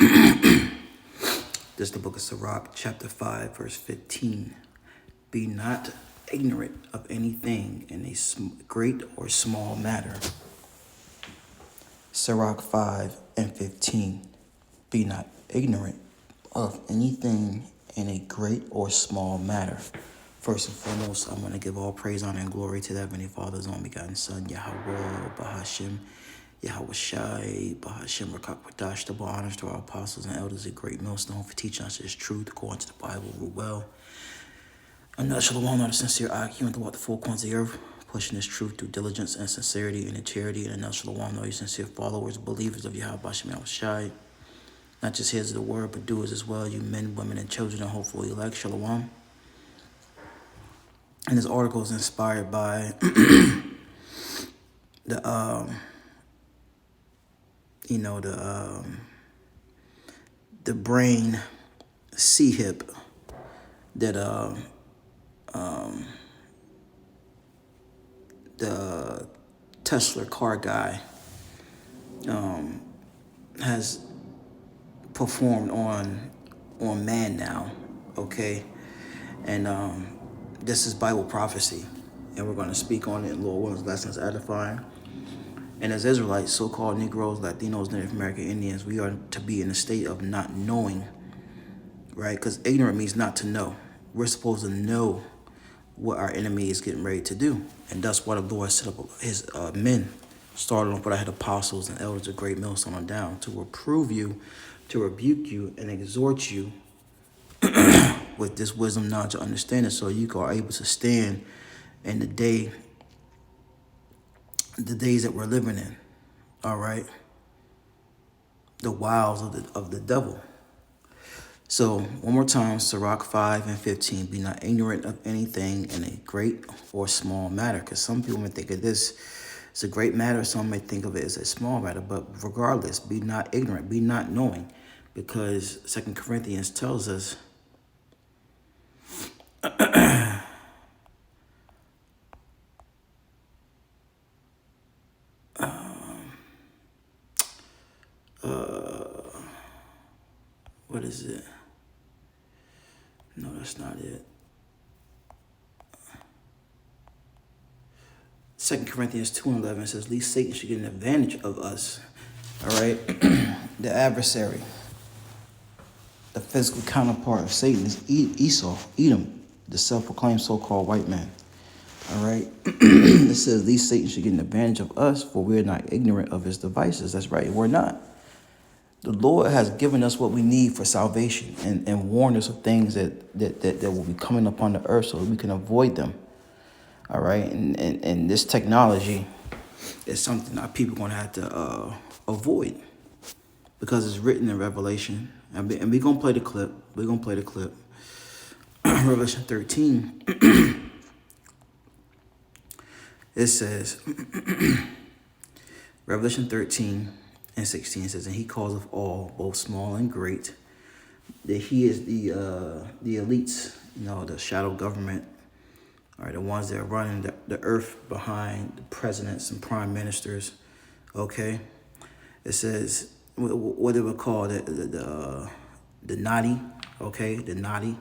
This is the book of Sirach, chapter 5, verse 15. Be not ignorant of anything in a great or small matter. Sirach 5 and 15. Be not ignorant of anything in a great or small matter. First and foremost, I want to give all praise, honor, and glory to the Heavenly Father's only begotten Son, YAHAWAH, BAHASHAM, YAHAWASHI, BAHASHAM, Rakakwadash, double honors to our apostles and elders, a great millstone for teaching us His truth, according to the Bible, rule well. Another shalom, not a sincere IQ, and throughout the four corners of the earth, pushing His truth through diligence and sincerity and in charity. And another shalom, all you sincere followers, believers of YAHAWASHI, not just hearers of the word, but doers as well, you men, women, and children, and hopefully elect. Shalom. And this article is inspired by the brain C-hip that the Tesla car guy has performed on man now, okay? And this is Bible prophecy, and we're going to speak on it in Lord Williams' Lessons Edifying. And as Israelites, so-called Negroes, Latinos, Native American Indians, we are to be in a state of not knowing, right? Because ignorant means not to know. We're supposed to know what our enemy is getting ready to do. And that's why the Lord set up His men, started off with I had apostles and elders of great millstone on down, to reprove you, to rebuke you, and exhort you with this wisdom, knowledge, and understanding, so you are able to stand in the days that we're living in. All right, the wiles of the devil. So one more time, Sirach 5 and 15. Be not ignorant of anything in a great or small matter, because some people may think of this as a great matter, some may think of it as a small matter. But regardless, be not ignorant, be not knowing, because 2 Corinthians tells us what is it? No, that's not it. 2 Corinthians 2:11 says, "Least Satan should get an advantage of us." All right, the adversary, the physical counterpart of Satan, is Esau, Edom, the self-proclaimed so-called white man. All right, it says, "Least Satan should get an advantage of us, for we are not ignorant of his devices." That's right, we're not. The Lord has given us what we need for salvation, and warned us of things that will be coming upon the earth, so that we can avoid them. All right, and this technology is something our people are going to have to avoid, because it's written in Revelation. And we're going to play the clip. We're going to play the clip. Revelation 13. It says, Revelation 13 and 16 says, "And He calls of all, both small and great," that He is the elites, the shadow government, all right, the ones that are running the earth behind the presidents and prime ministers. Okay, it says what they would call the naughty. Okay, the naughty.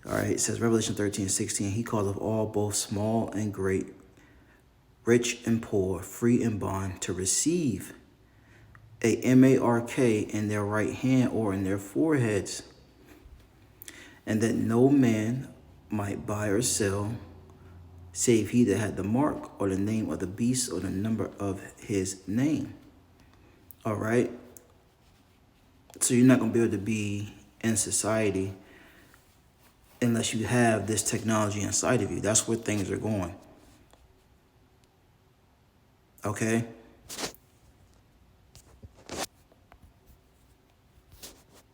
All right, it says Revelation 13 and 16. "He calls of all, both small and great, rich and poor, free and bond, to receive a mark in their right hand or in their foreheads, and that no man might buy or sell, save he that had the mark, or the name of the beast, or the number of his name." All right, so you're not going to be able to be in society unless you have this technology inside of you. That's where things are going. Okay?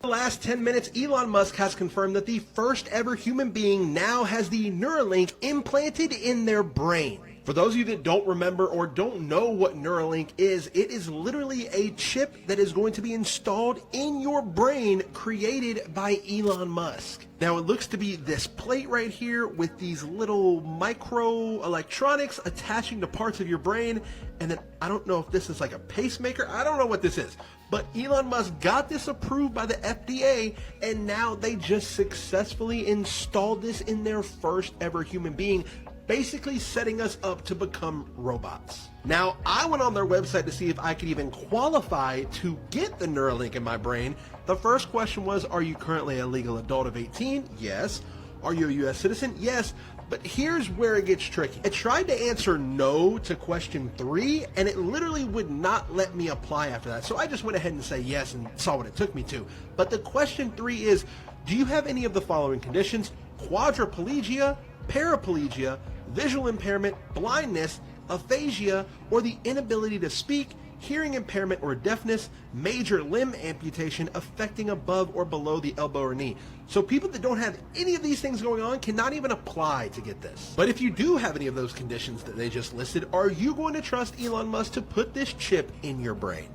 The last 10 minutes, Elon Musk has confirmed that the first ever human being now has the Neuralink implanted in their brain. For those of you that don't remember or don't know what Neuralink is, it is literally a chip that is going to be installed in your brain, created by Elon Musk. Now, it looks to be this plate right here with these little micro electronics attaching to parts of your brain. And then I don't know if this is like a pacemaker. I don't know what this is. But Elon Musk got this approved by the FDA, and now they just successfully installed this in their first ever human being, basically setting us up to become robots. Now, I went on their website to see if I could even qualify to get the Neuralink in my brain. The first question was, are you currently a legal adult of 18? Yes. Are you a US citizen? Yes. But here's where it gets tricky. It tried to answer no to question 3, and it literally would not let me apply after that. So I just went ahead and say yes and saw what it took me to. But the question 3 is, do you have any of the following conditions? Quadriplegia, paraplegia, visual impairment, blindness, aphasia, or the inability to speak, hearing impairment or deafness, major limb amputation affecting above or below the elbow or knee. So people that don't have any of these things going on cannot even apply to get this. But if you do have any of those conditions that they just listed, are you going to trust Elon Musk to put this chip in your brain?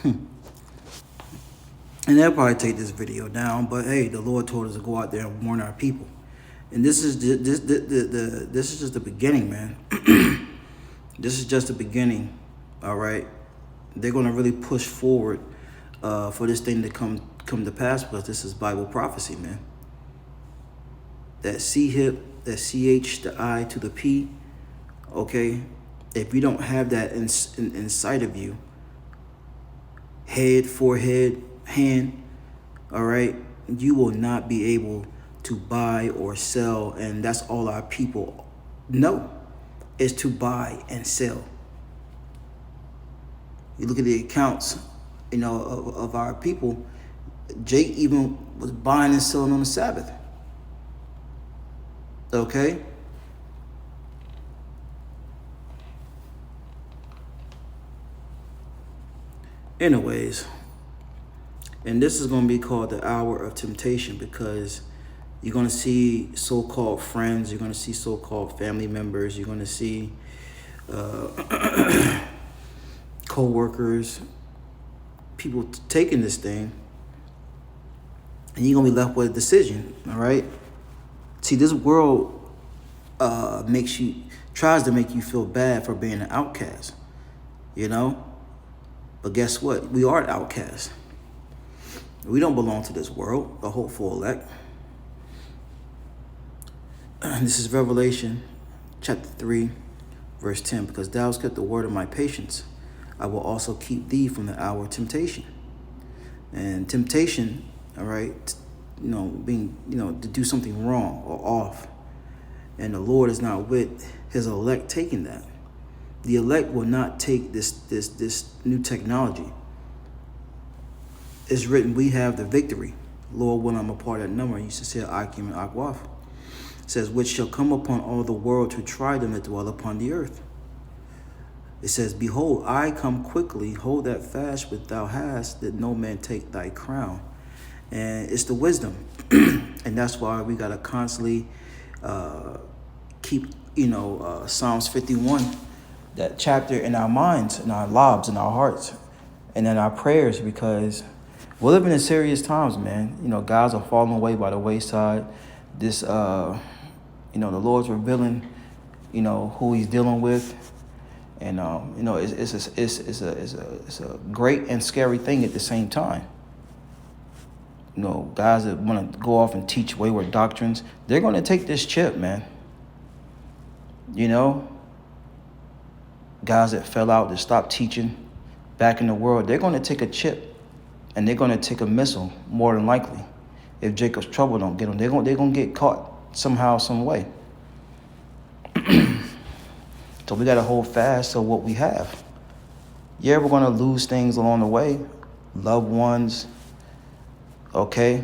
And they'll probably take this video down, but hey, the Lord told us to go out there and warn our people. And this is this is just the beginning, man. This is just the beginning, all right? They're going to really push forward for this thing to come to pass, because this is Bible prophecy, man. That C-hip, that CH, the I to the P, okay? If you don't have that inside of you, head, forehead, hand, all right, you will not be able to buy or sell, and that's all our people know, is to buy and sell. You look at the accounts, you know, of our people. Jake even was buying and selling on the Sabbath. Okay? Anyways, and this is going to be called the hour of temptation, because you're going to see so-called friends, you're going to see so-called family members, you're going to see co-workers, people taking this thing, and you're going to be left with a decision, all right? See, this world tries to make you feel bad for being an outcast, you know? But guess what? We are an outcast. We don't belong to this world, the hopeful elect. And this is Revelation chapter 3, verse 10. Because thou hast kept the word of my patience, I will also keep thee from the hour of temptation. And temptation, all right, you know, being, you know, to do something wrong or off. And the Lord is not with his elect taking that. The elect will not take this new technology. It's written, we have the victory. Lord, when I'm a part of that number, you should say Akim and Akwaf. It says, which shall come upon all the world to try them that dwell upon the earth. It says, behold, I come quickly, hold that fast which thou hast, that no man take thy crown. And it's the wisdom. And that's why we got to constantly keep, you know, Psalms 51, that chapter in our minds, in our lives, in our hearts, and in our prayers, because we're living in serious times, man. You know, guys are falling away by the wayside. This, you know, the Lord's revealing, you know, who he's dealing with. And, you know, it's a great and scary thing at the same time. You know, guys that want to go off and teach wayward doctrines, they're going to take this chip, man. You know, guys that fell out, that stopped teaching back in the world, they're going to take a chip, and they're going to take a missile, more than likely. If Jacob's trouble don't get them, they're going to get caught somehow, some way. So we got to hold fast to what we have. Yeah, we're going to lose things along the way, loved ones, okay?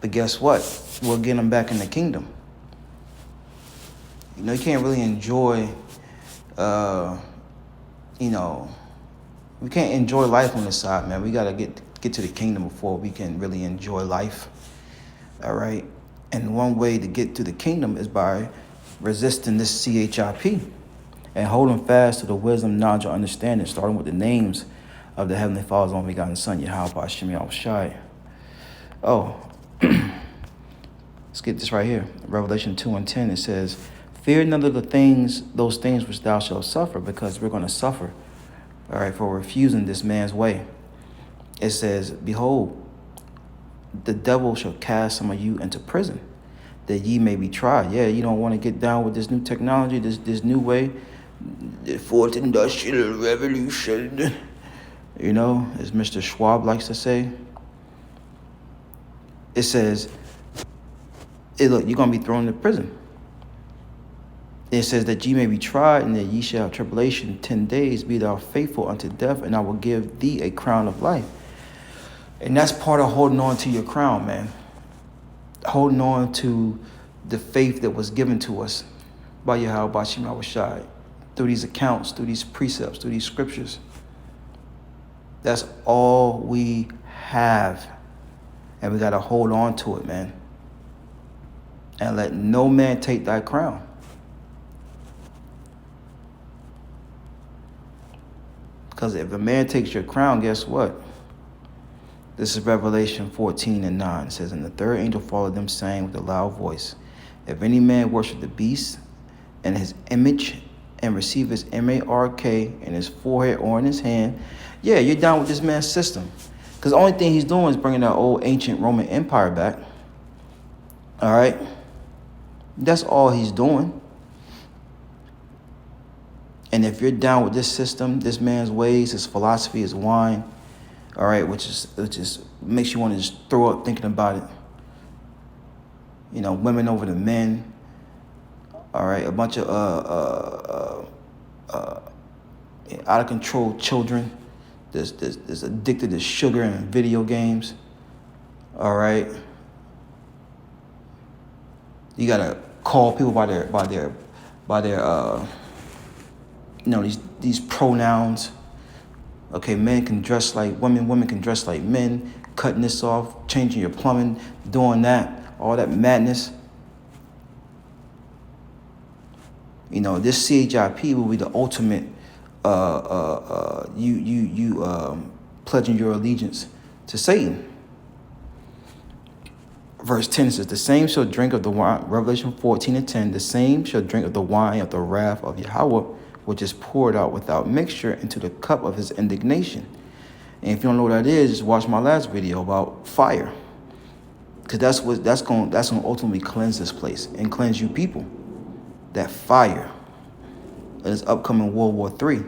But guess what? We'll get them back in the kingdom. You know, you can't really enjoy, you know, we can't enjoy life on this side, man. We got to get to the kingdom before we can really enjoy life, all right? And one way to get to the kingdom is by resisting this CHIP and holding fast to the wisdom, knowledge, and understanding, starting with the names of the Heavenly Father's only begotten Son, YAHAWASHI, YAHAWASHI. Oh, let's get this right here. Revelation 2:10, it says, Fear none of those things which thou shalt suffer, because we're going to suffer, all right, for refusing this man's way. It says, behold, the devil shall cast some of you into prison, that ye may be tried. Yeah, you don't want to get down with this new technology, this new way, the fourth industrial revolution, you know, as Mr. Schwab likes to say. It says, hey, look, you're going to be thrown into prison. It says that ye may be tried, and that ye shall have tribulation 10 days. Be thou faithful unto death, and I will give thee a crown of life. And that's part of holding on to your crown, man. Holding on to the faith that was given to us by YAHAWASHI, through these accounts, through these precepts, through these scriptures. That's all we have. And we got to hold on to it, man. And let no man take thy crown. Because if a man takes your crown, guess what? This is Revelation 14:9. It says, and the third angel followed them, saying with a loud voice, if any man worship the beast and his image, and receive his mark in his forehead or in his hand, yeah, you're down with this man's system. Because the only thing he's doing is bringing that old ancient Roman Empire back. All right? That's all he's doing. And if you're down with this system, this man's ways, his philosophy, his wine, all right, which is makes you want to just throw up thinking about it. You know, women over the men. All right, a bunch of out of control children. That's addicted to sugar and video games. All right. You gotta call people by their you know, these pronouns. Okay, men can dress like women, women can dress like men, cutting this off, changing your plumbing, doing that, all that madness. You know, this CHIP will be the ultimate pledging your allegiance to Satan. Verse 10 says, the same shall drink of the wine, Revelation 14:10, the same shall drink of the wine of the wrath of Yahweh, which is poured out without mixture into the cup of his indignation. And if you don't know what that is, just watch my last video about fire. Because that's going to ultimately cleanse this place and cleanse you people. That fire that is upcoming World War III.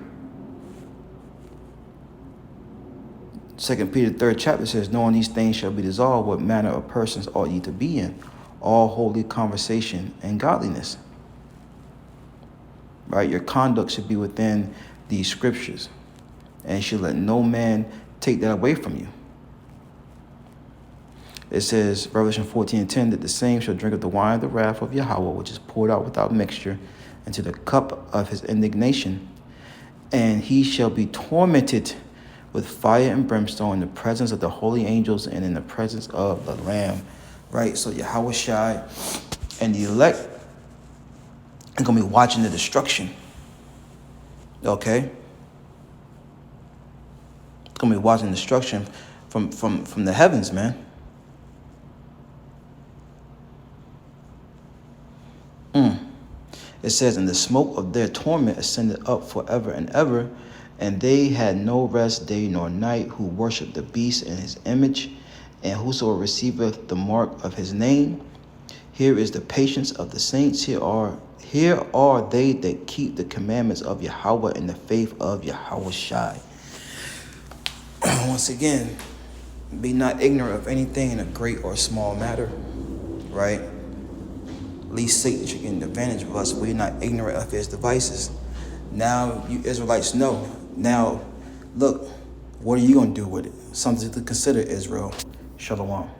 2 Peter 3rd chapter says, knowing these things shall be dissolved, what manner of persons ought ye to be in? All holy conversation and godliness. Right? Your conduct should be within these scriptures. And you should let no man take that away from you. It says, Revelation 14:10, that the same shall drink of the wine of the wrath of Yahweh, which is poured out without mixture, into the cup of his indignation. And he shall be tormented with fire and brimstone in the presence of the holy angels and in the presence of the Lamb. Right? So YAHAWASHI and the elect are going to be watching the destruction. Okay? It's going to be watching destruction from the heavens, man. It says, and the smoke of their torment ascended up forever and ever, and they had no rest day nor night, who worship the beast and his image, and whoso receiveth the mark of his name. Here is the patience of the saints. Here are they that keep the commandments of Yahweh and the faith of YAHAWASHI. Once again, be not ignorant of anything in a great or small matter, right? Least Satan should get an advantage of us. We're not ignorant of his devices. Now you Israelites know. Now, look, what are you going to do with it? Something to consider, Israel. Shalom.